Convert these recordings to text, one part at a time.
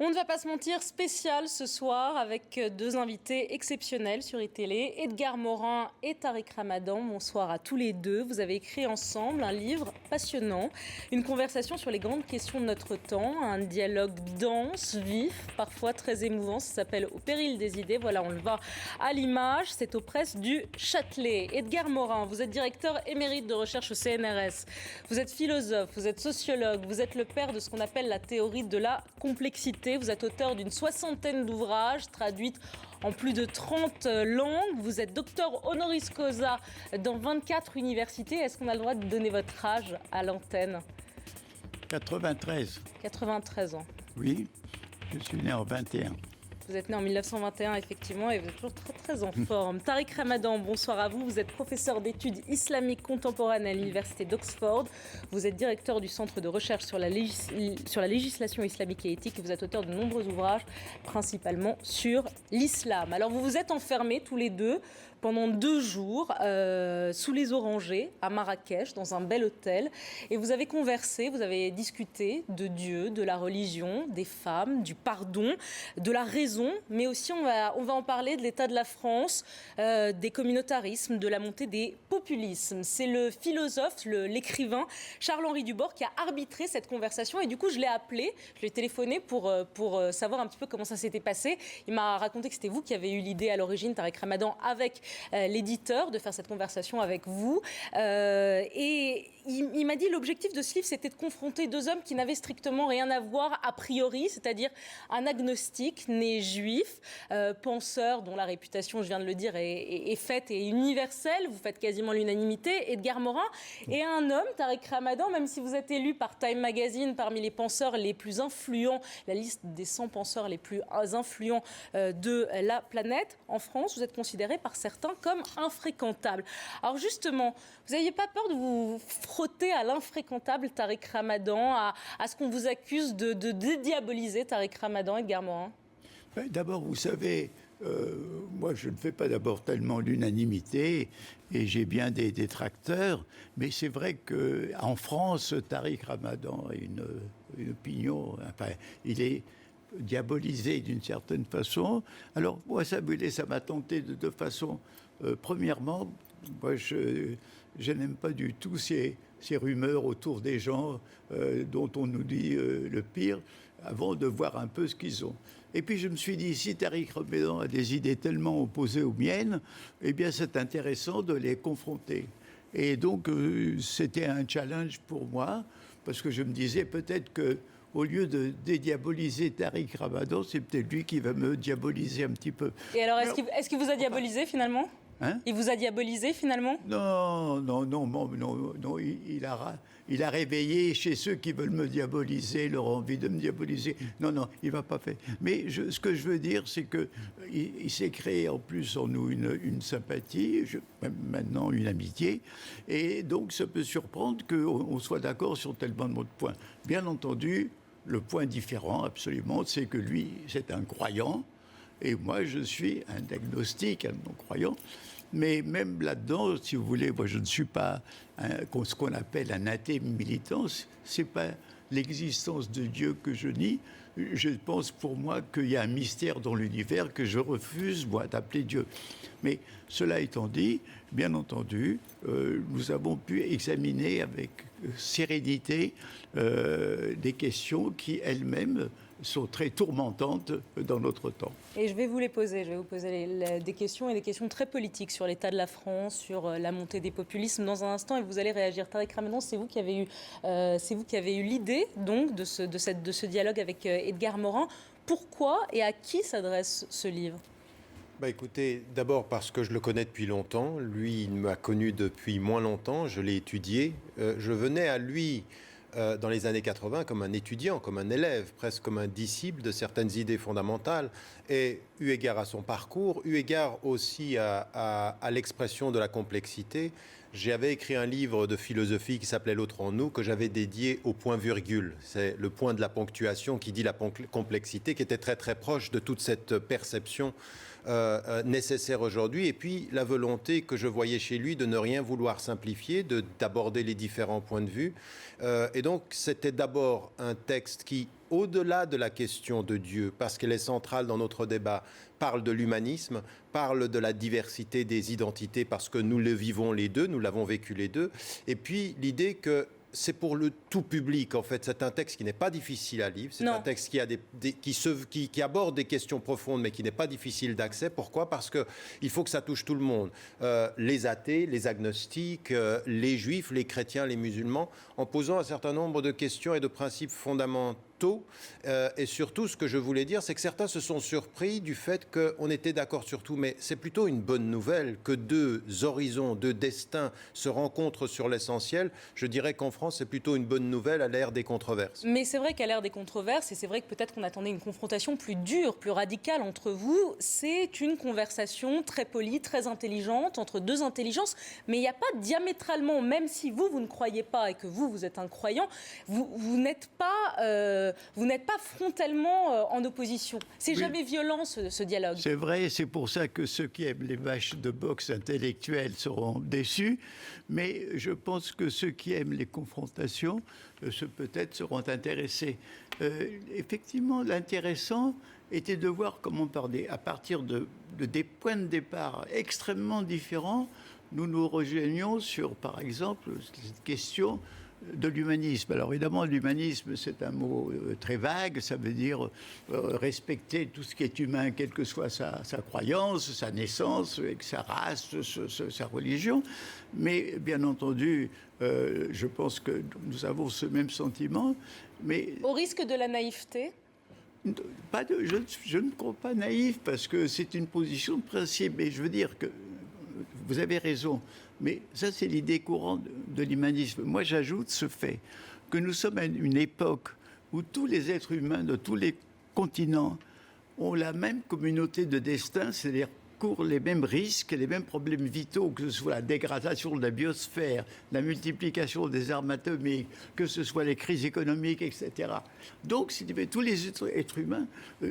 On ne va pas se mentir, spécial ce soir avec deux invités exceptionnels sur iTélé, Edgar Morin et Tariq Ramadan. Bonsoir à tous les deux. Vous avez écrit ensemble un livre passionnant, une conversation sur les grandes questions de notre temps, un dialogue dense, vif, parfois très émouvant. Ça s'appelle Au péril des idées. Voilà, on le voit à l'image. C'est aux presses du Châtelet. Edgar Morin, vous êtes directeur émérite de recherche au CNRS. Vous êtes philosophe, vous êtes sociologue, vous êtes le père de ce qu'on appelle la théorie de la complexité. Vous êtes auteur d'une 60aine d'ouvrages traduits en plus de 30 langues. Vous êtes docteur honoris causa dans 24 universités. Est-ce qu'on a le droit de donner votre âge à l'antenne ? 93. 93 ans. Oui, je suis né en 21. Vous êtes né en 1921, effectivement, et vous êtes toujours très en forme. Tariq Ramadan, bonsoir à vous. Vous êtes professeur d'études islamiques contemporaines à l'université d'Oxford. Vous êtes directeur du Centre de recherche sur la législation islamique et éthique. Et vous êtes auteur de nombreux ouvrages, principalement sur l'islam. Alors, vous vous êtes enfermés tous les deux pendant 2 jours sous les orangers à Marrakech, dans un bel hôtel. Et vous avez conversé, vous avez discuté de Dieu, de la religion, des femmes, du pardon, de la raison. Mais aussi, on va en parler de l'état de la France, des communautarismes, de la montée des populismes. C'est le philosophe, l'écrivain Charles-Henri Dubord qui a arbitré cette conversation. Et du coup, je l'ai appelé, je l'ai téléphoné pour savoir un petit peu comment ça s'était passé. Il m'a raconté que c'était vous qui avez eu l'idée à l'origine, Tariq Ramadan, avec l'éditeur, de faire cette conversation avec vous. Et il m'a dit l'objectif de ce livre, c'était de confronter 2 hommes qui n'avaient strictement rien à voir a priori, c'est-à-dire un agnostique né juif, penseur dont la réputation, je viens de le dire, est faite et universelle. Vous faites quasiment l'unanimité. Edgar Morin, et un homme, Tariq Ramadan, même si vous êtes élu par Time Magazine parmi les penseurs les plus influents, la liste des 100 penseurs les plus influents de la planète, en France, vous êtes considéré par certains comme infréquentable. Alors justement, vous n'aviez pas peur de vous frotter à l'infréquentable Tariq Ramadan, à ce qu'on vous accuse de dédiaboliser Tariq Ramadan, Edgar Morin ? D'abord, vous savez, moi je ne fais pas d'abord tellement l'unanimité et j'ai bien des détracteurs, mais c'est vrai qu'en France, Tariq Ramadan a une opinion, enfin, il est diabolisé d'une certaine façon. Alors moi, ça m'a tenté de 2 façons. Premièrement, moi je n'aime pas du tout ces rumeurs autour des gens dont on nous dit le pire, avant de voir un peu ce qu'ils ont. Et puis je me suis dit, si Tariq Ramadan a des idées tellement opposées aux miennes, eh bien c'est intéressant de les confronter. Et donc c'était un challenge pour moi, parce que je me disais peut-être que au lieu de dédiaboliser Tariq Ramadan, c'est peut-être lui qui va me diaboliser un petit peu. Et alors, est-ce qu'il vous a diabolisé finalement ? Hein ? Il vous a diabolisé finalement ? Non, il a réveillé chez ceux qui veulent me diaboliser leur envie de me diaboliser. Non, il ne m'a pas fait. Mais ce que je veux dire, c'est qu'il s'est créé en plus en nous une sympathie, même maintenant une amitié, et donc ça peut surprendre qu'on soit d'accord sur tellement de points. Bien entendu, le point différent, absolument, c'est que lui, c'est un croyant, et moi, je suis un agnostique, un non-croyant. Mais même là-dedans, si vous voulez, moi je ne suis pas ce qu'on appelle un athée militant. C'est pas l'existence de Dieu que je nie. Je pense pour moi qu'il y a un mystère dans l'univers que je refuse, moi, d'appeler Dieu. Mais cela étant dit, bien entendu, nous avons pu examiner avec sérénité des questions qui elles-mêmes sont très tourmentantes dans notre temps. Et je vais vous les poser. Je vais vous poser des questions, et des questions très politiques sur l'état de la France, sur la montée des populismes dans un instant, et vous allez réagir. Tariq Ramadan, c'est vous qui avez eu l'idée donc de ce dialogue avec Edgar Morin. Pourquoi et à qui s'adresse ce livre ? Écoutez, d'abord parce que je le connais depuis longtemps. Lui, il m'a connu depuis moins longtemps. Je l'ai étudié. Je venais à lui dans les années 80 comme un étudiant, comme un élève, presque comme un disciple de certaines idées fondamentales. Et eu égard à son parcours, eu égard aussi à l'expression de la complexité, j'avais écrit un livre de philosophie qui s'appelait L'autre en nous, que j'avais dédié au point-virgule. C'est le point de la ponctuation qui dit la complexité, qui était très très proche de toute cette perception nécessaire aujourd'hui, et puis la volonté que je voyais chez lui de ne rien vouloir simplifier, d'aborder les différents points de vue. Et donc c'était d'abord un texte qui au-delà de la question de Dieu, parce qu'elle est centrale dans notre débat, parle de l'humanisme, parle de la diversité des identités, parce que nous le vivons les deux, nous l'avons vécu les deux, et puis l'idée que c'est pour le tout public, en fait. C'est un texte qui n'est pas difficile à lire. C'est un texte qui aborde des questions profondes, mais qui n'est pas difficile d'accès. Pourquoi ? Parce qu'il faut que ça touche tout le monde. Les athées, les agnostiques, les juifs, les chrétiens, les musulmans, en posant un certain nombre de questions et de principes fondamentaux. Et surtout, ce que je voulais dire, c'est que certains se sont surpris du fait qu'on était d'accord sur tout. Mais c'est plutôt une bonne nouvelle que deux horizons, deux destins se rencontrent sur l'essentiel. Je dirais qu'en France, c'est plutôt une bonne nouvelle à l'ère des controverses. Mais c'est vrai qu'à l'ère des controverses, et c'est vrai que peut-être qu'on attendait une confrontation plus dure, plus radicale entre vous, c'est une conversation très polie, très intelligente, entre deux intelligences. Mais il n'y a pas diamétralement, même si vous ne croyez pas et que vous êtes un croyant, vous n'êtes pas frontalement en opposition. C'est jamais violent, ce dialogue. C'est vrai, c'est pour ça que ceux qui aiment les matchs de boxe intellectuels seront déçus, mais je pense que ceux qui aiment les confrontations, peut-être seront intéressés. Effectivement, l'intéressant était de voir comment, à partir de des points de départ extrêmement différents, nous nous rejoignions sur, par exemple, cette question de l'humanisme. Alors évidemment, l'humanisme, c'est un mot très vague, ça veut dire respecter tout ce qui est humain, quelle que soit sa croyance, sa naissance, sa race, sa religion. Mais bien entendu, je pense que nous avons ce même sentiment. Mais au risque de la naïveté ? Je ne crois pas naïf, parce que c'est une position de principe. Et je veux dire que vous avez raison. Mais ça, c'est l'idée courante de l'humanisme. Moi, j'ajoute ce fait que nous sommes à une époque où tous les êtres humains de tous les continents ont la même communauté de destin, c'est-à-dire courent les mêmes risques, les mêmes problèmes vitaux, que ce soit la dégradation de la biosphère, la multiplication des armes atomiques, que ce soit les crises économiques, etc. Donc, tous les êtres humains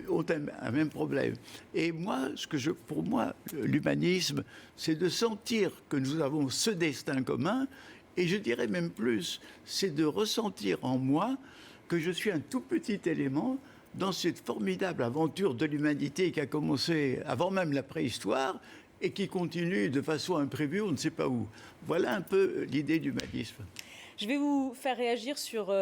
ont un même problème. Et moi, pour moi, l'humanisme, c'est de sentir que nous avons ce destin commun, et je dirais même plus, c'est de ressentir en moi que je suis un tout petit élément dans cette formidable aventure de l'humanité qui a commencé avant même la préhistoire et qui continue de façon imprévue, on ne sait pas où. Voilà un peu l'idée d'humanisme. Je vais vous faire réagir sur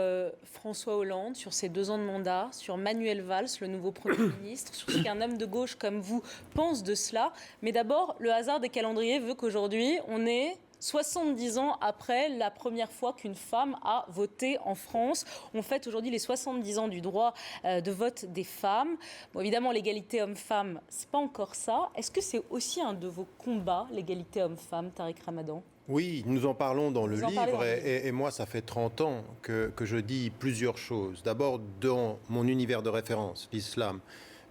François Hollande, sur ses 2 ans de mandat, sur Manuel Valls, le nouveau Premier ministre, sur ce qu'un homme de gauche comme vous pense de cela. Mais d'abord, le hasard des calendriers veut qu'aujourd'hui, on est 70 ans après la première fois qu'une femme a voté en France. On fête aujourd'hui les 70 ans du droit de vote des femmes. Bon, évidemment, l'égalité homme-femme, c'est pas encore ça. Est-ce que c'est aussi un de vos combats, l'égalité homme-femme, Tariq Ramadan ? Oui, nous en parlons dans le livre et moi, ça fait 30 ans que je dis plusieurs choses. D'abord, dans mon univers de référence, l'islam.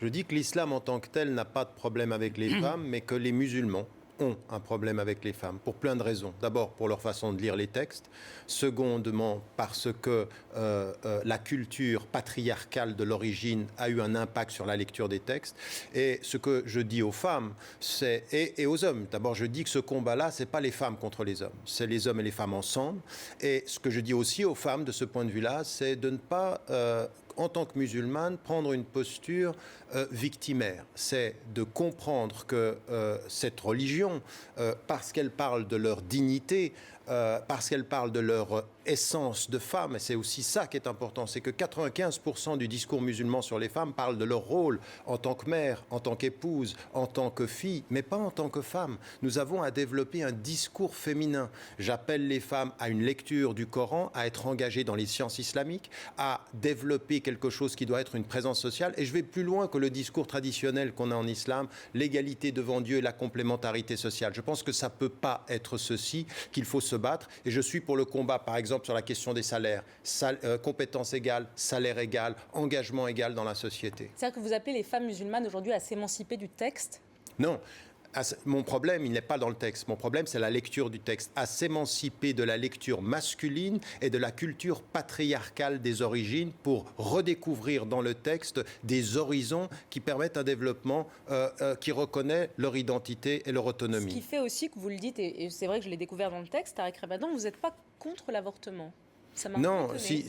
Je dis que l'islam en tant que tel n'a pas de problème avec les femmes, mais que les musulmans ont un problème avec les femmes, pour plein de raisons. D'abord, pour leur façon de lire les textes. Secondement, parce que la culture patriarcale de l'origine a eu un impact sur la lecture des textes. Et ce que je dis aux femmes, et aux hommes, d'abord, je dis que ce combat-là, c'est pas les femmes contre les hommes, c'est les hommes et les femmes ensemble. Et ce que je dis aussi aux femmes, de ce point de vue-là, c'est de ne pas en tant que musulmane, prendre une posture victimaire. C'est de comprendre que cette religion, parce qu'elle parle de leur dignité, parce qu'elle parle de leur essence de femme, et c'est aussi ça qui est important, c'est que 95% du discours musulman sur les femmes parle de leur rôle en tant que mère, en tant qu'épouse, en tant que fille, mais pas en tant que femme. Nous avons à développer un discours féminin. J'appelle les femmes à une lecture du Coran, à être engagées dans les sciences islamiques, à développer quelque chose qui doit être une présence sociale. Et je vais plus loin que le discours traditionnel qu'on a en islam, l'égalité devant Dieu et la complémentarité sociale. Je pense que ça ne peut pas être ceci, qu'il faut se battre. Et je suis pour le combat, par exemple, sur la question des salaires, compétences égales, salaire égal, engagement égal dans la société. C'est-à-dire que vous appelez les femmes musulmanes aujourd'hui à s'émanciper du texte ? Non. Mon problème, il n'est pas dans le texte. Mon problème, c'est la lecture du texte. À s'émanciper de la lecture masculine et de la culture patriarcale des origines pour redécouvrir dans le texte des horizons qui permettent un développement qui reconnaît leur identité et leur autonomie. Ce qui fait aussi que vous le dites, et c'est vrai que je l'ai découvert dans le texte, Tariq Ramadan, vous n'êtes pas contre l'avortement. Ça m'a Non, étonné.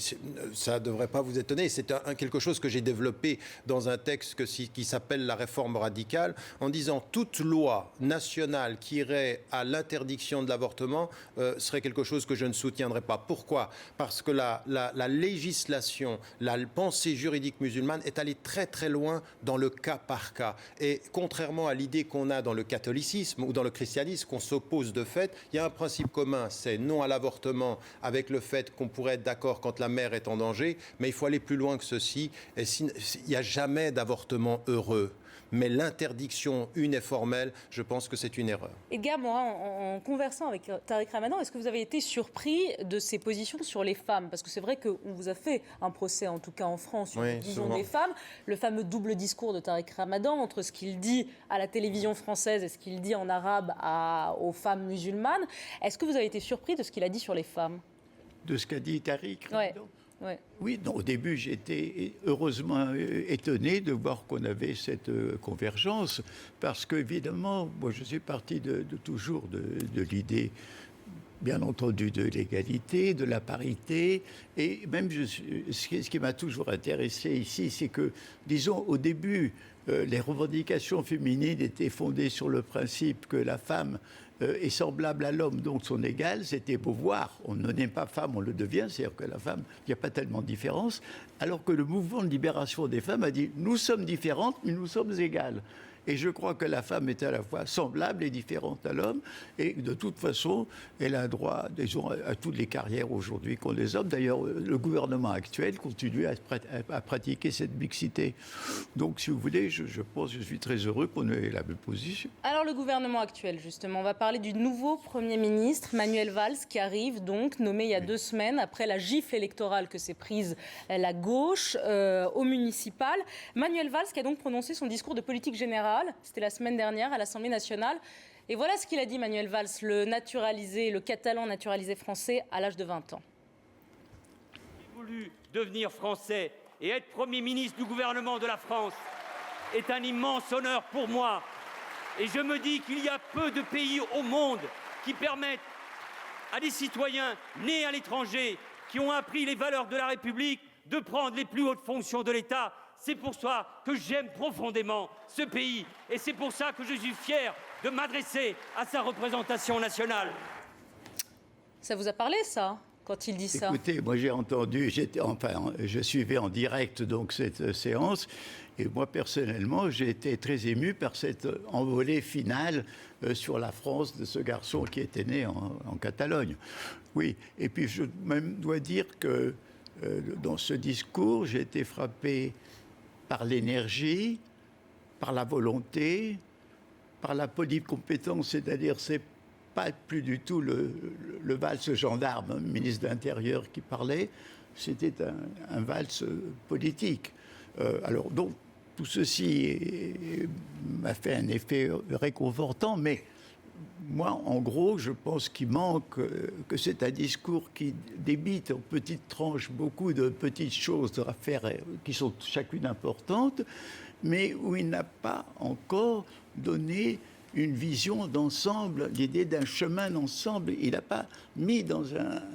ça ne devrait pas vous étonner. C'est quelque chose que j'ai développé dans un texte qui s'appelle la réforme radicale, en disant toute loi nationale qui irait à l'interdiction de l'avortement serait quelque chose que je ne soutiendrai pas. Pourquoi ? Parce que la législation, la pensée juridique musulmane est allée très très loin dans le cas par cas. Et contrairement à l'idée qu'on a dans le catholicisme ou dans le christianisme, qu'on s'oppose de fait, il y a un principe commun, c'est non à l'avortement, avec le fait qu'on pourrait être d'accord quand la mère est en danger, mais il faut aller plus loin que ceci. Et il n'y a jamais d'avortement heureux. Mais l'interdiction une et formelle, je pense que c'est une erreur. Edgar Morin, en conversant avec Tariq Ramadan, est-ce que vous avez été surpris de ses positions sur les femmes? Parce que c'est vrai qu'on vous a fait un procès, en tout cas en France, sur la vision des femmes. Le fameux double discours de Tariq Ramadan entre ce qu'il dit à la télévision française et ce qu'il dit en arabe aux femmes musulmanes. Est-ce que vous avez été surpris de ce qu'il a dit sur les femmes? De ce qu'a dit Tariq Ramadan. Ouais. Oui, non, au début, j'étais heureusement étonné de voir qu'on avait cette convergence, parce qu'évidemment, moi, je suis parti toujours de l'idée, bien entendu, de l'égalité, de la parité, et même ce qui m'a toujours intéressé ici, c'est que, disons, au début, les revendications féminines étaient fondées sur le principe que la femme est semblable à l'homme, donc son égal, c'était Beauvoir. On ne n'est pas femme, on le devient, c'est-à-dire que la femme, il n'y a pas tellement de différence, alors que le mouvement de libération des femmes a dit « nous sommes différentes, mais nous sommes égales ». Et je crois que la femme est à la fois semblable et différente à l'homme. Et de toute façon, elle a droit, disons, à toutes les carrières aujourd'hui qu'ont les hommes. D'ailleurs, le gouvernement actuel continue à pratiquer cette mixité. Donc, si vous voulez, je pense, je suis très heureux qu'on ait la même position. Alors, le gouvernement actuel, justement, on va parler du nouveau Premier ministre, Manuel Valls, qui arrive donc, nommé il y a 2 semaines, après la gifle électorale que s'est prise la gauche au municipal. Manuel Valls qui a donc prononcé son discours de politique générale. C'était la semaine dernière à l'Assemblée nationale. Et voilà ce qu'il a dit, Manuel Valls, le catalan naturalisé français à l'âge de 20 ans. J'ai voulu devenir français et être Premier ministre du gouvernement de la France est un immense honneur pour moi. Et je me dis qu'il y a peu de pays au monde qui permettent à des citoyens nés à l'étranger, qui ont appris les valeurs de la République, de prendre les plus hautes fonctions de l'État. C'est pour ça que j'aime profondément ce pays et c'est pour ça que je suis fier de m'adresser à sa représentation nationale. Ça vous a parlé, ça, quand il dit ça? Écoutez, moi j'ai entendu, je suivais en direct donc cette séance et moi personnellement j'ai été très ému par cette envolée finale sur la France de ce garçon qui était né en Catalogne. Oui, et puis je même dois dire que dans ce discours, j'ai été frappé par l'énergie, par la volonté, par la polycompétence, c'est-à-dire c'est pas plus du tout le Valls gendarme, ministre de l'Intérieur qui parlait, c'était un Valls politique. Alors donc tout ceci m'a fait un effet réconfortant, mais moi, en gros, je pense qu'il manque, que c'est un discours qui débite en petites tranches beaucoup de petites choses, de affaires qui sont chacune importantes, mais où il n'a pas encore donné une vision d'ensemble, l'idée d'un chemin d'ensemble. Il n'a pas mis dans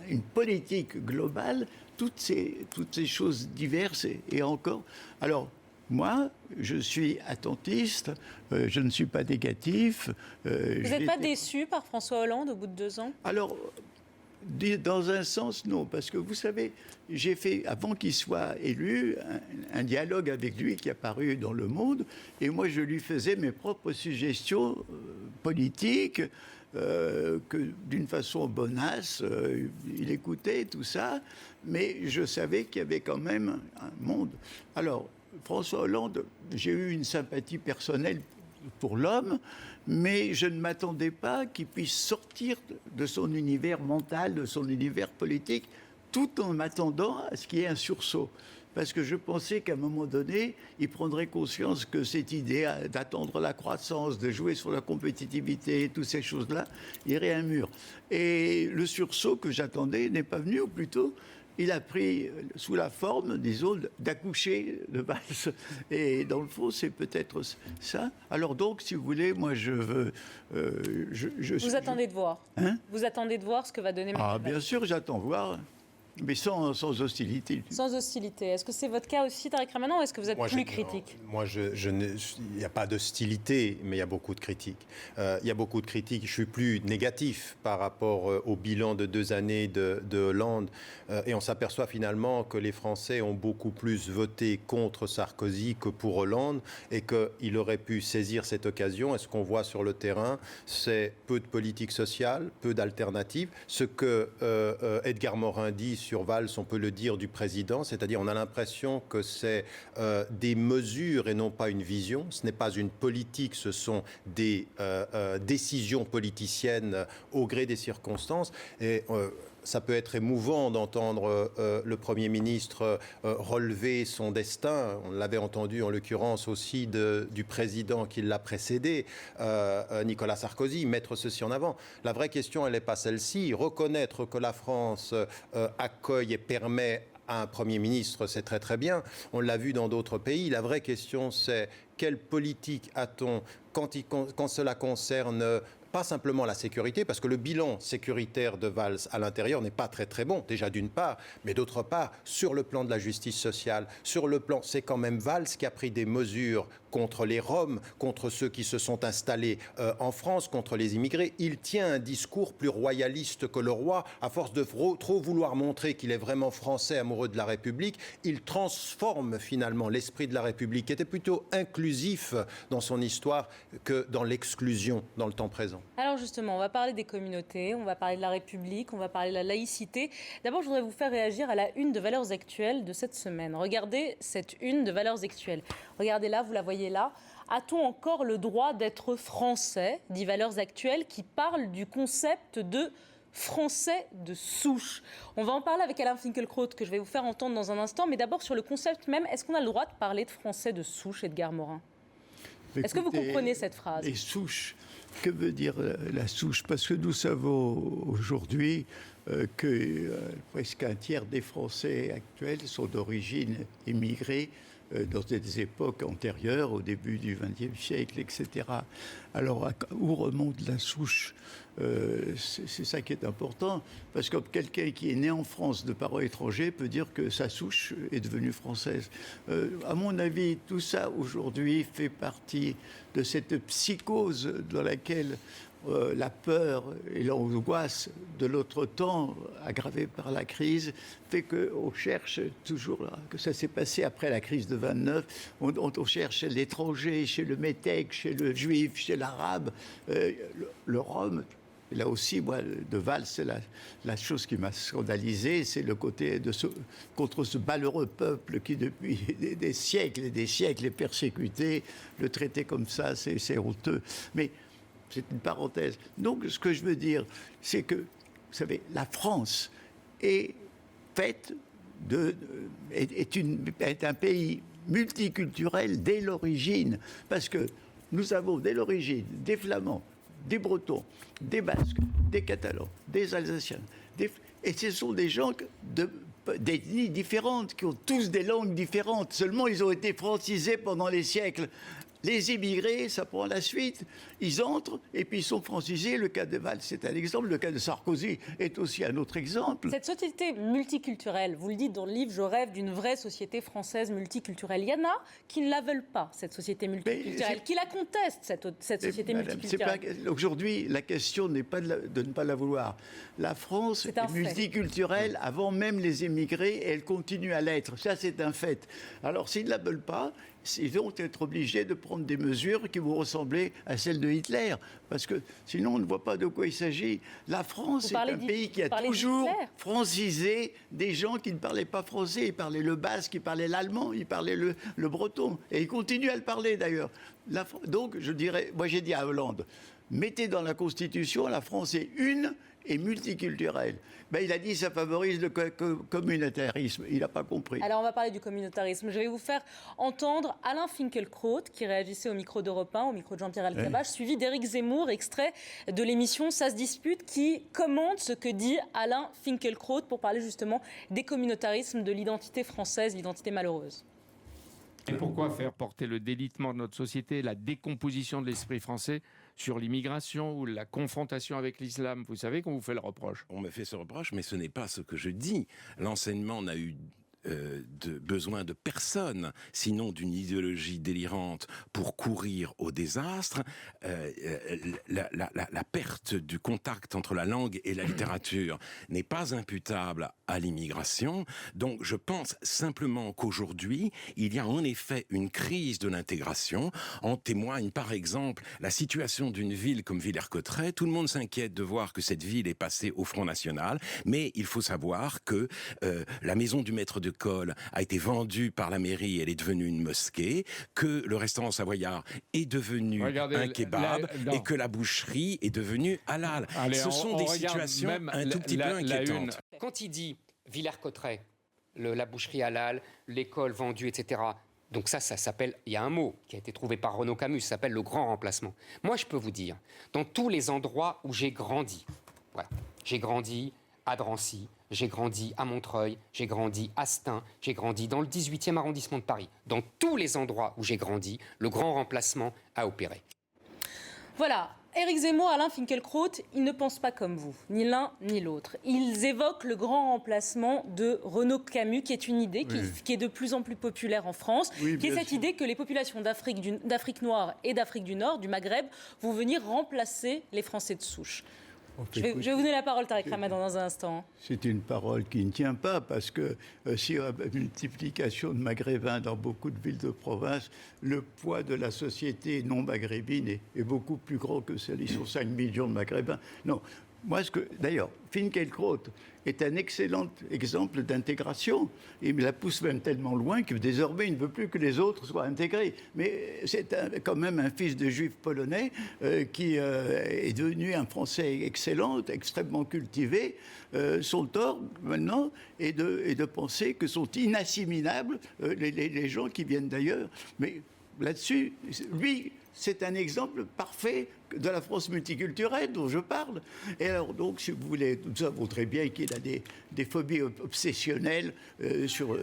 une politique globale toutes ces choses diverses et encore. Alors, moi, je suis attentiste, je ne suis pas négatif. Vous n'êtes pas déçu par François Hollande au bout de 2 ans? Alors, dans un sens, non, parce que vous savez, j'ai fait, avant qu'il soit élu, un dialogue avec lui qui est apparu dans Le Monde, et moi je lui faisais mes propres suggestions politiques, que d'une façon bonasse, il écoutait tout ça, mais je savais qu'il y avait quand même un monde. Alors, François Hollande, j'ai eu une sympathie personnelle pour l'homme, mais je ne m'attendais pas qu'il puisse sortir de son univers mental, de son univers politique, tout en m'attendant à ce qu'il y ait un sursaut. Parce que je pensais qu'à un moment donné, il prendrait conscience que cette idée d'attendre la croissance, de jouer sur la compétitivité, toutes ces choses-là, irait à un mur. Et le sursaut que j'attendais n'est pas venu, ou plutôt, il a pris sous la forme, disons, d'accoucher de Valls. Et dans le fond, c'est peut-être ça. Alors donc, si vous voulez, moi, je veux... Vous attendez de voir. Hein? Vous attendez de voir ce que va donner Manuel Valls. Bien sûr, j'attends voir. Mais sans hostilité. Sans hostilité. Est-ce que c'est votre cas aussi, Tariq Ramadan, ou est-ce que vous êtes plus critique? Moi, il n'y a pas d'hostilité, mais il y a beaucoup de critiques. Il y a beaucoup de critiques. Je suis plus négatif par rapport au bilan de 2 années de Hollande. Et on s'aperçoit finalement que les Français ont beaucoup plus voté contre Sarkozy que pour Hollande et qu'il aurait pu saisir cette occasion. Et ce qu'on voit sur le terrain, c'est peu de politique sociale, peu d'alternatives. Ce que Edgar Morin dit sur Valls, on peut le dire du président, c'est-à-dire on a l'impression que c'est des mesures et non pas une vision. Ce n'est pas une politique, ce sont des décisions politiciennes au gré des circonstances. Et ça peut être émouvant d'entendre le Premier ministre relever son destin. On l'avait entendu en l'occurrence aussi du président qui l'a précédé, Nicolas Sarkozy, mettre ceci en avant. La vraie question, elle n'est pas celle-ci. Reconnaître que la France accueille et permet à un Premier ministre, c'est très très bien. On l'a vu dans d'autres pays. La vraie question, c'est quelle politique a-t-on quand cela concerne pas simplement la sécurité, parce que le bilan sécuritaire de Valls à l'intérieur n'est pas très très bon, déjà d'une part, mais d'autre part, sur le plan de la justice sociale, sur le plan, c'est quand même Valls qui a pris des mesures contre les Roms, contre ceux qui se sont installés en France, contre les immigrés. Il tient un discours plus royaliste que le roi. À force de trop vouloir montrer qu'il est vraiment français, amoureux de la République, il transforme finalement l'esprit de la République, qui était plutôt inclusif dans son histoire que dans l'exclusion dans le temps présent. Alors justement, on va parler des communautés, on va parler de la République, on va parler de la laïcité. D'abord, je voudrais vous faire réagir à la une de Valeurs Actuelles de cette semaine. Regardez cette une de Valeurs Actuelles. Regardez-la, vous la voyez là. A-t-on encore le droit d'être français, dit Valeurs Actuelles, qui parle du concept de français de souche. On va en parler avec Alain Finkielkraut, que je vais vous faire entendre dans un instant. Mais d'abord, sur le concept même, est-ce qu'on a le droit de parler de français de souche, Edgar Morin ? Est-ce que vous comprenez cette phrase ? Les souches, que veut dire la souche ? Parce que nous savons aujourd'hui que presque un tiers des Français actuels sont d'origine immigrée dans des époques antérieures, au début du XXe siècle, etc. Alors, où remonte la souche ? C'est ça qui est important, parce que quelqu'un qui est né en France de parents étrangers peut dire que sa souche est devenue française. À mon avis, tout ça aujourd'hui fait partie de cette psychose dans laquelle la peur et l'angoisse de l'autre temps, aggravée par la crise, fait qu'on cherche toujours, que ça s'est passé après la crise de 29, on cherche chez l'étranger, chez le métèque, chez le juif, chez l'arabe, le rome. Et là aussi, moi, de Valls, c'est la chose qui m'a scandalisé, c'est le côté contre ce malheureux peuple qui, depuis des siècles et des siècles, est persécuté. Le traiter comme ça, c'est honteux. Mais c'est une parenthèse. Donc, ce que je veux dire, c'est que, vous savez, la France est faite est un pays multiculturel dès l'origine, parce que nous avons dès l'origine des Flamands, des Bretons, des Basques, des Catalans, des Alsaciens. Et ce sont des gens d'ethnies différentes, qui ont tous des langues différentes. Seulement, ils ont été francisés pendant les siècles. Les immigrés, ça prend la suite. Ils entrent et puis ils sont francisés. Le cas de Valls, c'est un exemple. Le cas de Sarkozy est aussi un autre exemple. Cette société multiculturelle, vous le dites dans le livre, je rêve d'une vraie société française multiculturelle. Il y en a qui ne la veulent pas, cette société multiculturelle, qui la contestent, cette société multiculturelle. Aujourd'hui, la question n'est pas de ne pas la vouloir. La France est multiculturelle avant même les immigrés et elle continue à l'être. Ça, c'est un fait. Alors, s'ils ne la veulent pas, ils vont être obligés de prendre des mesures qui vont ressembler à celles de Hitler. Parce que sinon, on ne voit pas de quoi il s'agit. La France est un pays qui a toujours francisé des gens qui ne parlaient pas français. Ils parlaient le basque, ils parlaient l'allemand, ils parlaient le breton. Et ils continuent à le parler, d'ailleurs. Donc, je dirais, moi j'ai dit à Hollande, mettez dans la Constitution, la France est une et multiculturelle. Il a dit que ça favorise le communautarisme. Il n'a pas compris. Alors, on va parler du communautarisme. Je vais vous faire entendre Alain Finkielkraut, qui réagissait au micro d'Europe 1, au micro de Jean-Pierre Elkabbach, suivi d'Éric Zemmour, extrait de l'émission Ça se dispute, qui commente ce que dit Alain Finkielkraut pour parler justement des communautarismes, de l'identité française, l'identité malheureuse. Et pourquoi faire porter le délitement de notre société, la décomposition de l'esprit français sur l'immigration ou la confrontation avec l'islam? Vous savez qu'on vous fait le reproche. On me fait ce reproche, mais ce n'est pas ce que je dis. L'enseignement n'a eu besoin de personne, sinon d'une idéologie délirante pour courir au désastre. La perte du contact entre la langue et la littérature n'est pas imputable à l'immigration. Donc je pense simplement qu'aujourd'hui, il y a en effet une crise de l'intégration. En témoigne par exemple la situation d'une ville comme Villers-Cotterêts. Tout le monde s'inquiète de voir que cette ville est passée au Front National, mais il faut savoir que la maison du maître de Col a été vendue par la mairie, elle est devenue une mosquée, que le restaurant Savoyard est devenu un kebab et que la boucherie est devenue halal. Allez, Ce sont des situations un tout petit peu inquiétantes. Quand il dit Villers-Cotterêts, la boucherie halal, l'école vendue, etc., donc ça s'appelle, il y a un mot qui a été trouvé par Renaud Camus, ça s'appelle le grand remplacement. Moi, je peux vous dire, dans tous les endroits où j'ai grandi, voilà, j'ai grandi à Drancy, j'ai grandi à Montreuil, j'ai grandi à Stein, j'ai grandi dans le 18e arrondissement de Paris. Dans tous les endroits où j'ai grandi, le grand remplacement a opéré. Voilà, Éric Zemmour, Alain Finkielkraut, ils ne pensent pas comme vous, ni l'un ni l'autre. Ils évoquent le grand remplacement de Renaud Camus, qui est une idée qui est de plus en plus populaire en France, qui est cette idée que les populations d'Afrique noire et d'Afrique du Nord, du Maghreb, vont venir remplacer les Français de souche. Je vais vous donner la parole, Tariq Ramadan, dans un instant. C'est une parole qui ne tient pas, parce que si y a une multiplication de maghrébins dans beaucoup de villes de province, le poids de la société non maghrébine est beaucoup plus grand que celle. Ils sont 5 millions de maghrébins. Non. Moi, d'ailleurs, Finkielkraut est un excellent exemple d'intégration. Il la pousse même tellement loin que désormais, il ne veut plus que les autres soient intégrés. Mais c'est quand même un fils de juif polonais qui est devenu un Français excellent, extrêmement cultivé. Son tort, maintenant, est de penser que sont inassimilables les gens qui viennent d'ailleurs. Mais là-dessus, lui, c'est un exemple parfait de la France multiculturelle dont je parle. Et alors, donc, si vous voulez, nous savons très bien qu'il a des phobies obsessionnelles sur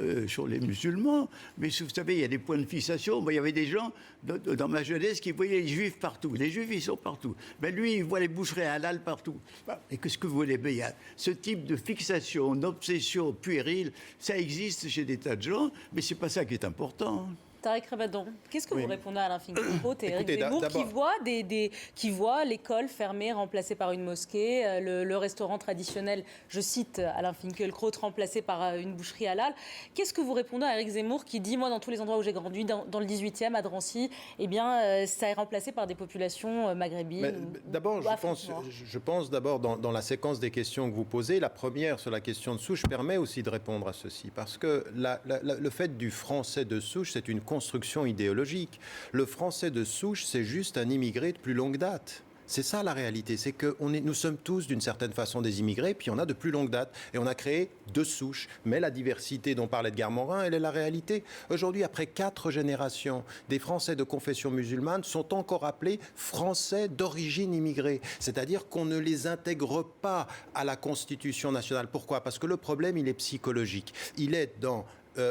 les musulmans. Mais vous savez, il y a des points de fixation. Moi, il y avait des gens dans ma jeunesse qui voyaient les juifs partout. Les juifs, ils sont partout. Mais lui, il voit les boucheries halal partout. Et qu'est-ce que vous voulez? Il y a ce type de fixation, d'obsession puérile, ça existe chez des tas de gens, mais c'est pas ça qui est important. Tariq Ramadan, qu'est-ce que vous répondez à Alain Finkielkraut et Éric Écoutez, Zemmour qui voient l'école fermée, remplacée par une mosquée, le restaurant traditionnel, je cite Alain Finkielkraut, remplacé par une boucherie halal. Qu'est-ce que vous répondez à Éric Zemmour qui dit, moi, dans tous les endroits où j'ai grandi, dans le 18e, à Drancy, eh bien, ça est remplacé par des populations maghrébines? D'abord, je pense d'abord dans la séquence des questions que vous posez, la première sur la question de souche permet aussi de répondre à ceci, parce que le fait du français de souche, c'est une construction idéologique. Le français de souche, c'est juste un immigré de plus longue date. C'est ça la réalité, c'est que nous sommes tous d'une certaine façon des immigrés, puis on a de plus longue date, et on a créé 2 souches. Mais la diversité dont parlait Edgar Morin, elle est la réalité. Aujourd'hui, après 4 générations, des Français de confession musulmane sont encore appelés Français d'origine immigrée. C'est-à-dire qu'on ne les intègre pas à la Constitution nationale. Pourquoi? Parce que le problème, il est psychologique. Il est dans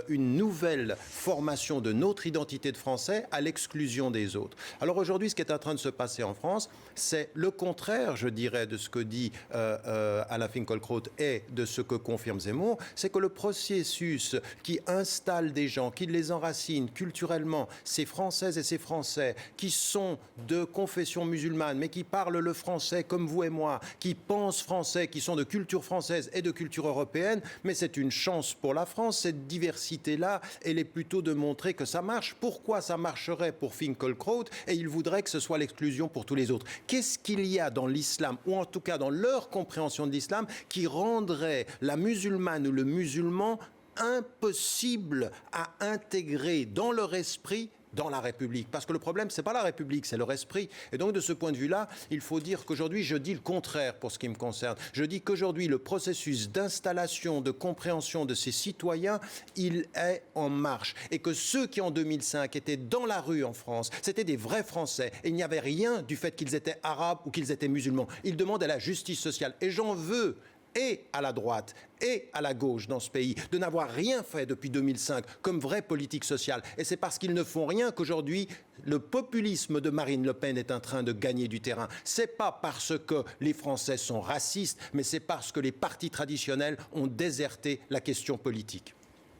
une nouvelle formation de notre identité de Français à l'exclusion des autres. Alors aujourd'hui, ce qui est en train de se passer en France, c'est le contraire, je dirais, de ce que dit Alain Finkielkraut et de ce que confirme Zemmour, c'est que le processus qui installe des gens, qui les enracine culturellement, ces Françaises et ces Français qui sont de confession musulmane, mais qui parlent le français comme vous et moi, qui pensent français, qui sont de culture française et de culture européenne, mais c'est une chance pour la France, cette diversité là, elle est plutôt de montrer que ça marche. Pourquoi ça marcherait pour Finkielkraut et il voudrait que ce soit l'exclusion pour tous les autres? Qu'est-ce qu'il y a dans l'islam, ou en tout cas dans leur compréhension de l'islam, qui rendrait la musulmane ou le musulman impossible à intégrer dans leur esprit dans la République? Parce que le problème, c'est pas la République, c'est leur esprit. Et donc, de ce point de vue-là, il faut dire qu'aujourd'hui, je dis le contraire pour ce qui me concerne. Je dis qu'aujourd'hui, le processus d'installation, de compréhension de ces citoyens, il est en marche. Et que ceux qui, en 2005, étaient dans la rue en France, c'était des vrais Français. Et il n'y avait rien du fait qu'ils étaient arabes ou qu'ils étaient musulmans. Ils demandent à la justice sociale. Et j'en veux et à la droite et à la gauche dans ce pays, de n'avoir rien fait depuis 2005 comme vraie politique sociale. Et c'est parce qu'ils ne font rien qu'aujourd'hui, le populisme de Marine Le Pen est en train de gagner du terrain. C'est pas parce que les Français sont racistes, mais c'est parce que les partis traditionnels ont déserté la question politique.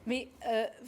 Mais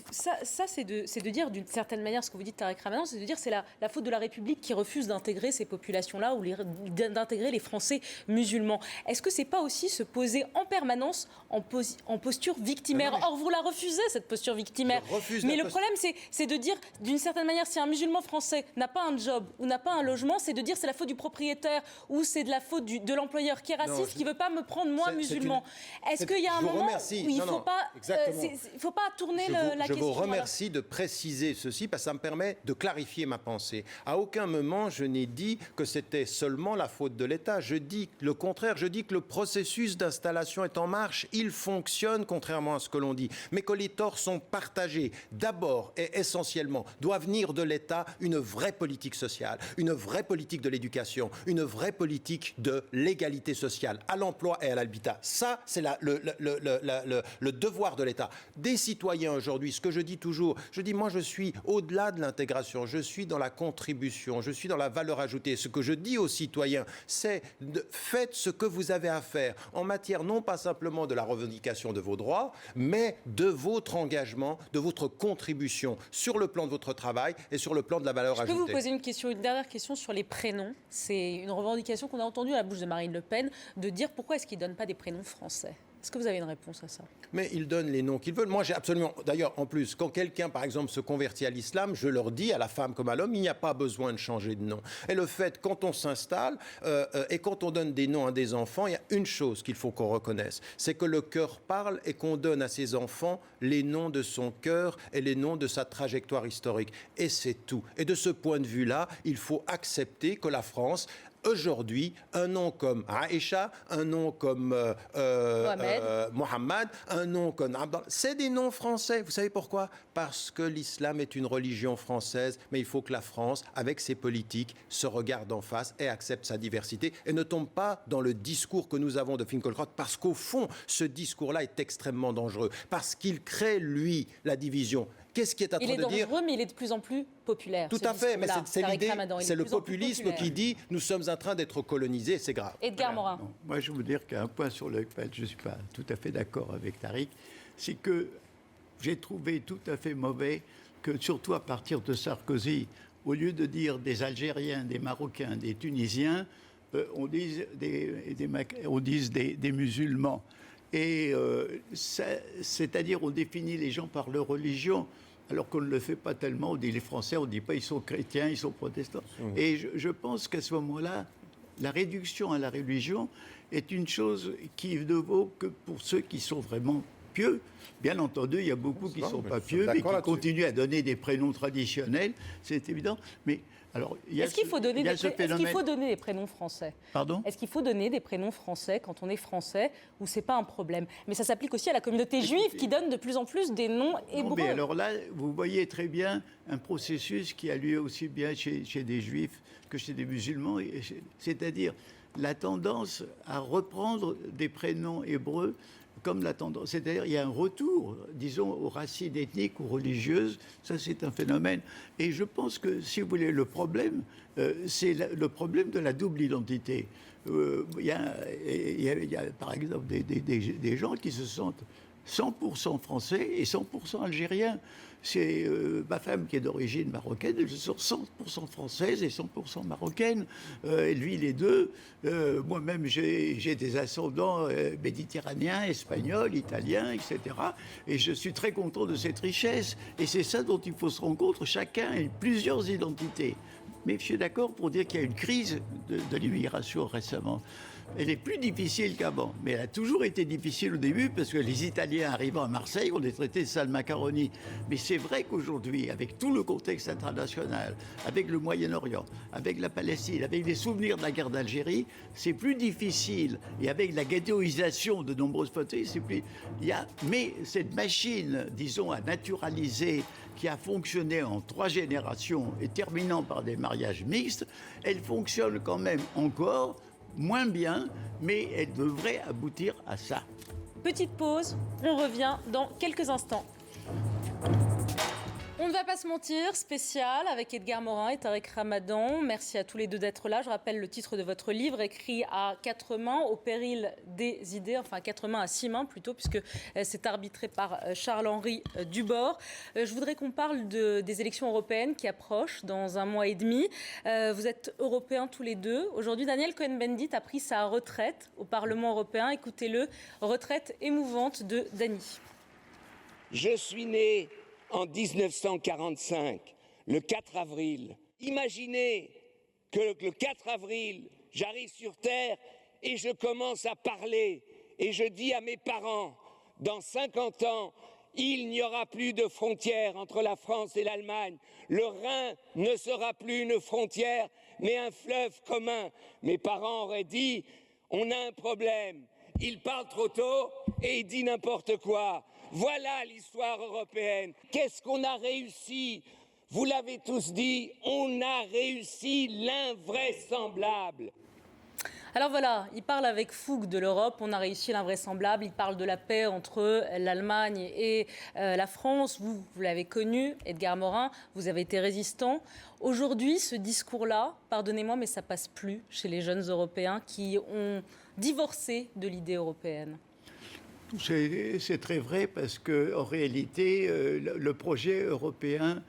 ça c'est de dire d'une certaine manière, ce que vous dites, Tariq Ramadan, c'est de dire que c'est la faute de la République qui refuse d'intégrer ces populations-là ou d'intégrer les Français musulmans. Est-ce que c'est pas aussi se poser en permanence en posture victimaire? Non, Or, vous la refusez, cette posture victimaire. Mais le problème, c'est de dire, d'une certaine manière, si un musulman français n'a pas un job ou n'a pas un logement, c'est de dire c'est la faute du propriétaire ou c'est de la faute de l'employeur qui est raciste, qui ne veut pas me prendre, moi, musulman. Est-ce qu'il y a un moment où il ne faut pas tourner la question? Je vous remercie de préciser ceci parce que ça me permet de clarifier ma pensée. À aucun moment je n'ai dit que c'était seulement la faute de l'État. Je dis le contraire. Je dis que le processus d'installation est en marche. Il fonctionne contrairement à ce que l'on dit. Mais que les torts sont partagés. D'abord et essentiellement doit venir de l'État une vraie politique sociale, une vraie politique de l'éducation, une vraie politique de l'égalité sociale à l'emploi et à l'habitat. Ça, c'est le devoir de l'État. Des citoyens aujourd'hui, ce que je dis toujours, je dis moi je suis au-delà de l'intégration, je suis dans la contribution, je suis dans la valeur ajoutée. Ce que je dis aux citoyens, c'est faites ce que vous avez à faire en matière non pas simplement de la revendication de vos droits, mais de votre engagement, de votre contribution sur le plan de votre travail et sur le plan de la valeur ajoutée. Je peux vous poser une dernière question sur les prénoms. C'est une revendication qu'on a entendue à la bouche de Marine Le Pen, de dire pourquoi est-ce qu'ils ne donnent pas des prénoms français. Est-ce que vous avez une réponse à ça? Mais ils donnent les noms qu'ils veulent. Moi, j'ai absolument... D'ailleurs, en plus, quand quelqu'un, par exemple, se convertit à l'islam, je leur dis, à la femme comme à l'homme, il n'y a pas besoin de changer de nom. Et le fait, quand on s'installe et quand on donne des noms à des enfants, il y a une chose qu'il faut qu'on reconnaisse, c'est que le cœur parle et qu'on donne à ses enfants les noms de son cœur et les noms de sa trajectoire historique. Et c'est tout. Et de ce point de vue-là, il faut accepter que la France... Aujourd'hui, un nom comme Aïcha, un nom comme Mohamed, un nom comme Abdallah, c'est des noms français. Vous savez pourquoi? Parce que l'islam est une religion française, mais il faut que la France, avec ses politiques, se regarde en face et accepte sa diversité et ne tombe pas dans le discours que nous avons de Finkielkraut, parce qu'au fond, ce discours-là est extrêmement dangereux, parce qu'il crée, lui, la division. Qu'est-ce qui est en train de dire? Il est dangereux, mais il est de plus en plus populaire. Tout à fait, mais c'est l'idée, c'est le populisme qui dit nous sommes en train d'être colonisés, c'est grave. Edgar Morin. Non, moi, je veux dire qu'un point sur lequel je ne suis pas tout à fait d'accord avec Tariq, c'est que j'ai trouvé tout à fait mauvais que, surtout à partir de Sarkozy, au lieu de dire des Algériens, des Marocains, des Tunisiens, on dise des musulmans. Et c'est-à-dire on définit les gens par leur religion, alors qu'on ne le fait pas tellement. On dit les Français, on ne dit pas ils sont chrétiens, ils sont protestants. Et je pense qu'à ce moment-là, la réduction à la religion est une chose qui ne vaut que pour ceux qui sont vraiment pieux. Bien entendu, il y a beaucoup qui ne sont pas pieux, mais qui continuent à donner des prénoms traditionnels, c'est évident. Mais alors, est-ce qu'il faut donner des prénoms français? Pardon? Est-ce qu'il faut donner des prénoms français quand on est français, ou c'est pas un problème? Mais ça s'applique aussi à la communauté juive qui donne de plus en plus des noms hébreux. Mais alors là, vous voyez très bien un processus qui a lieu aussi bien chez des juifs que chez des musulmans, c'est-à-dire la tendance à reprendre des prénoms hébreux comme la tendance. C'est-à-dire il y a un retour, disons, aux racines ethniques ou religieuses. Ça, c'est un phénomène. Et je pense que, si vous voulez, le problème, c'est le problème de la double identité. Il y a, par exemple, des gens qui se sentent 100% français et 100% algériens. C'est ma femme qui est d'origine marocaine, elle se sent 100% française et 100% marocaine. Elle vit les deux. Moi-même, j'ai des ascendants méditerranéens, espagnols, italiens, etc. Et je suis très content de cette richesse. Et c'est ça dont il faut se rendre compte. Chacun a plusieurs identités. Mais je suis d'accord pour dire qu'il y a une crise de l'immigration récemment. Elle est plus difficile qu'avant, mais elle a toujours été difficile au début parce que les Italiens arrivant à Marseille, on les traitait de sale macaroni. Mais c'est vrai qu'aujourd'hui, avec tout le contexte international, avec le Moyen-Orient, avec la Palestine, avec les souvenirs de la guerre d'Algérie, c'est plus difficile. Et avec la ghettoisation de nombreuses potées, c'est plus... Mais cette machine, disons, à naturaliser, qui a fonctionné en 3 générations et terminant par des mariages mixtes, elle fonctionne quand même encore moins bien, mais elle devrait aboutir à ça. Petite pause, on revient dans quelques instants. On ne va pas se mentir, spécial avec Edgar Morin et Tariq Ramadan. Merci à tous les deux d'être là. Je rappelle le titre de votre livre, écrit à 4 mains, au péril des idées, enfin à 4 mains, à 6 mains plutôt, puisque c'est arbitré par Charles-Henri Dubord. Je voudrais qu'on parle des élections européennes qui approchent dans 1 mois et demi. Vous êtes européens tous les deux. Aujourd'hui, Daniel Cohn-Bendit a pris sa retraite au Parlement européen. Écoutez-le, retraite émouvante de Dany. Je suis né en 1945, le 4 avril. Imaginez que le 4 avril, j'arrive sur Terre et je commence à parler et je dis à mes parents, dans 50 ans, il n'y aura plus de frontière entre la France et l'Allemagne. Le Rhin ne sera plus une frontière, mais un fleuve commun. Mes parents auraient dit, on a un problème. Il parle trop tôt et il dit n'importe quoi. Voilà l'histoire européenne. Qu'est-ce qu'on a réussi? Vous l'avez tous dit, on a réussi l'invraisemblable. Alors voilà, il parle avec fougue de l'Europe, on a réussi l'invraisemblable, il parle de la paix entre l'Allemagne et la France. Vous l'avez connu, Edgar Morin, vous avez été résistant. Aujourd'hui, ce discours-là, pardonnez-moi, mais ça passe plus chez les jeunes Européens qui ont divorcé de l'idée européenne. C'est très vrai parce qu'en réalité, le projet européen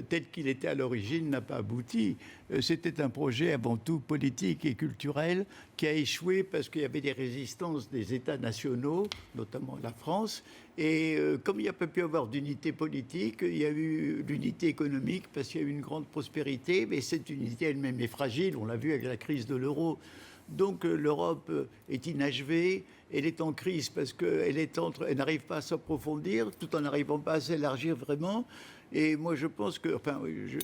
tel qu'il était à l'origine n'a pas abouti. C'était un projet avant tout politique et culturel qui a échoué parce qu'il y avait des résistances des États nationaux, notamment la France. Et comme il n'y a pas pu y avoir d'unité politique, il y a eu l'unité économique parce qu'il y a eu une grande prospérité, mais cette unité elle-même est fragile, on l'a vu avec la crise de l'euro. Donc l'Europe est inachevée, elle est en crise parce qu'elle n'arrive pas à s'approfondir tout en n'arrivant pas à s'élargir vraiment. Et moi je pense que,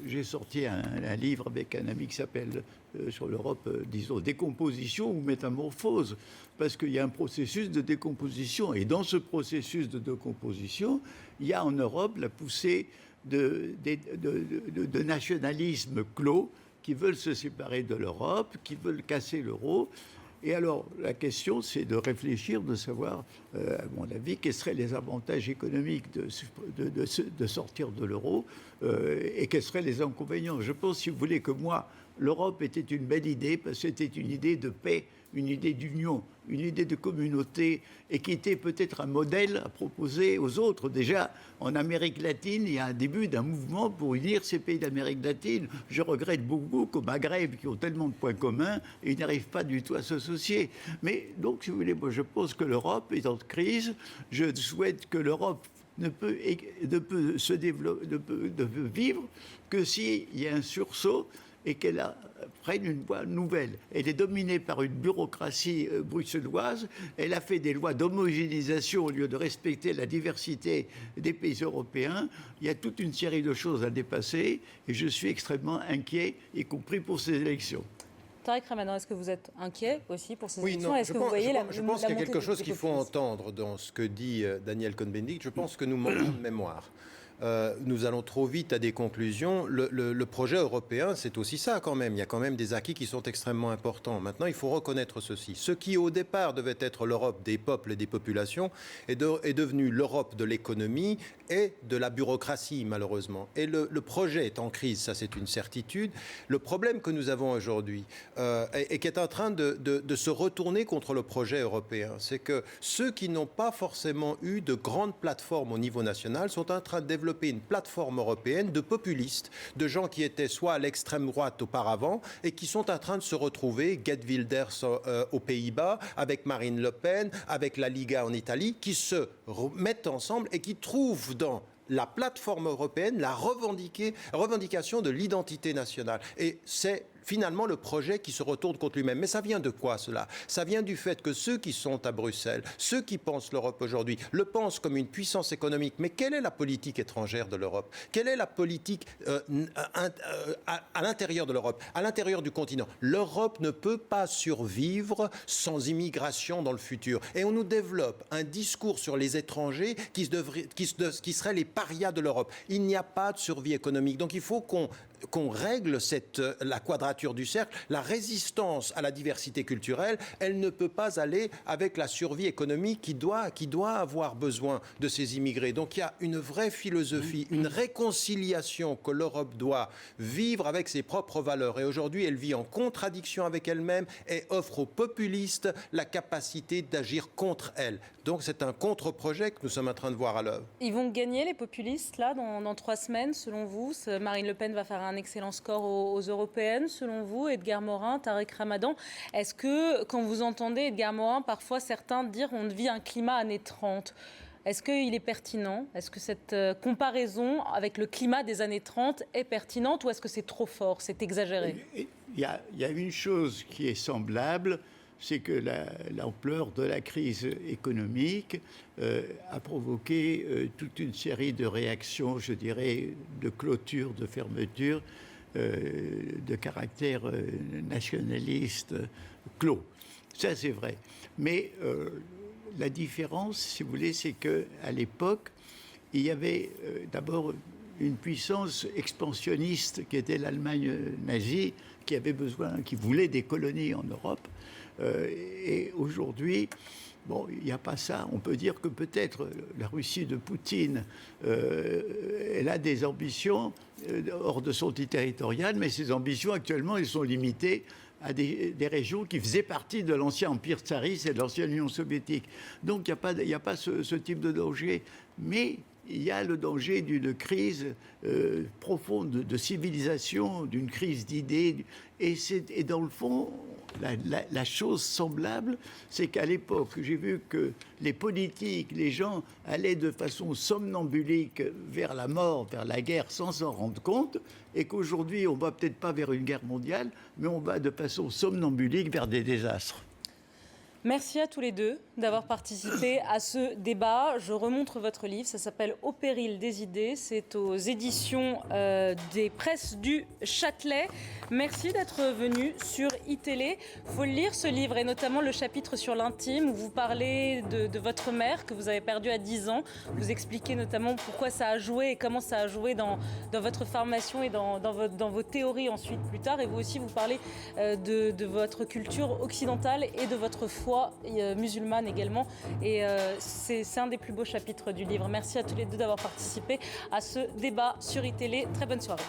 j'ai sorti un livre avec un ami qui s'appelle sur l'Europe, disons, décomposition ou métamorphose, parce qu'il y a un processus de décomposition. Et dans ce processus de décomposition, il y a en Europe la poussée de nationalisme clos, qui veulent se séparer de l'Europe, qui veulent casser l'euro. Et alors, la question, c'est de réfléchir, de savoir, à mon avis, quels seraient les avantages économiques de sortir de l'euro et quels seraient les inconvénients. Je pense, si vous voulez, que moi, l'Europe était une belle idée, parce que c'était une idée de paix, une idée d'union, une idée de communauté, et qui était peut-être un modèle à proposer aux autres. Déjà, en Amérique latine, il y a un début d'un mouvement pour unir ces pays d'Amérique latine. Je regrette beaucoup qu'au Maghreb, qui ont tellement de points communs, ils n'arrivent pas du tout à s'associer. Mais donc, si vous voulez, moi, je pense que l'Europe est en crise. Je souhaite que l'Europe ne peut se développer, ne peut vivre que s'il y a un sursaut et qu'elle prenne une voie nouvelle. Elle est dominée par une bureaucratie bruxelloise. Elle a fait des lois d'homogénéisation au lieu de respecter la diversité des pays européens. Il y a toute une série de choses à dépasser et je suis extrêmement inquiet, y compris pour ces élections. Tariq Ramadan, est-ce que vous êtes inquiet aussi pour ces élections? Non, est-ce que vous voyez je pense qu'il y a quelque chose qu'il faut entendre dans ce que dit Daniel Cohn-Bendit. Je pense que nous manquons de mémoire. Nous allons trop vite à des conclusions. Le projet européen, c'est aussi ça quand même. Il y a quand même des acquis qui sont extrêmement importants. Maintenant, il faut reconnaître ceci. Ce qui, au départ, devait être l'Europe des peuples et des populations est devenu l'Europe de l'économie et de la bureaucratie, malheureusement. Et le projet est en crise, ça c'est une certitude. Le problème que nous avons aujourd'hui et qui est en train de se retourner contre le projet européen, c'est que ceux qui n'ont pas forcément eu de grandes plateformes au niveau national sont en train de développer une plateforme européenne de populistes, de gens qui étaient soit à l'extrême droite auparavant et qui sont en train de se retrouver, Geert Wilders aux Pays-Bas, avec Marine Le Pen, avec la Liga en Italie, qui se mettent ensemble et qui trouvent dans la plateforme européenne la revendication de l'identité nationale. Et c'est finalement le projet qui se retourne contre lui-même. Mais ça vient de quoi cela? Ça vient du fait que ceux qui sont à Bruxelles, ceux qui pensent l'Europe aujourd'hui, le pensent comme une puissance économique. Mais quelle est la politique étrangère de l'Europe? Quelle est la politique à l'intérieur de l'Europe, à l'intérieur du continent? L'Europe ne peut pas survivre sans immigration dans le futur. Et on nous développe un discours sur les étrangers qui seraient les parias de l'Europe. Il n'y a pas de survie économique. Donc il faut qu'on qu'on règle la quadrature du cercle. La résistance à la diversité culturelle, elle ne peut pas aller avec la survie économique qui doit avoir besoin de ces immigrés. Donc il y a une vraie philosophie, une réconciliation que l'Europe doit vivre avec ses propres valeurs. Et aujourd'hui, elle vit en contradiction avec elle-même et offre aux populistes la capacité d'agir contre elle. Donc c'est un contre-projet que nous sommes en train de voir à l'œuvre. Ils vont gagner, les populistes, là, dans 3 semaines, selon vous? Marine Le Pen va faire un excellent score aux européennes, selon vous? Edgar Morin, Tariq Ramadan. Est-ce que, quand vous entendez Edgar Morin, parfois certains dire on vit un climat années 30, est-ce qu'il est pertinent? Est-ce que cette comparaison avec le climat des années 30 est pertinente ou est-ce que c'est trop fort, c'est exagéré? Il y a une chose qui est semblable, c'est que l'ampleur de la crise économique a provoqué toute une série de réactions, je dirais, de clôture, de fermeture, de caractère nationaliste clos. Ça, c'est vrai. Mais la différence, si vous voulez, c'est qu'à l'époque, il y avait d'abord une puissance expansionniste qui était l'Allemagne nazie, qui voulait des colonies en Europe. Et aujourd'hui, bon, il n'y a pas ça. On peut dire que peut-être la Russie de Poutine, elle a des ambitions hors de son territorial, mais ces ambitions actuellement, elles sont limitées à des régions qui faisaient partie de l'ancien empire tsariste et de l'ancienne Union soviétique. Donc il n'y a pas ce type de danger. Mais il y a le danger d'une crise profonde de civilisation, d'une crise d'idées. Et dans le fond, la chose semblable, c'est qu'à l'époque, j'ai vu que les politiques, les gens allaient de façon somnambulique vers la mort, vers la guerre, sans s'en rendre compte, et qu'aujourd'hui, on ne va peut-être pas vers une guerre mondiale, mais on va de façon somnambulique vers des désastres. Merci à tous les deux d'avoir participé à ce débat. Je remontre votre livre, ça s'appelle Au péril des idées, c'est aux éditions des Presses du Châtelet. Merci d'être venu sur iTélé. Il faut le lire, ce livre, et notamment le chapitre sur l'intime où vous parlez de votre mère que vous avez perdue à 10 ans. Vous expliquez notamment pourquoi ça a joué et comment ça a joué dans votre formation et dans vos théories ensuite plus tard. Et vous aussi, vous parlez de votre culture occidentale et de votre foi musulmane également. Et c'est un des plus beaux chapitres du livre. Merci à tous les deux d'avoir participé à ce débat sur iTélé. Très bonne soirée.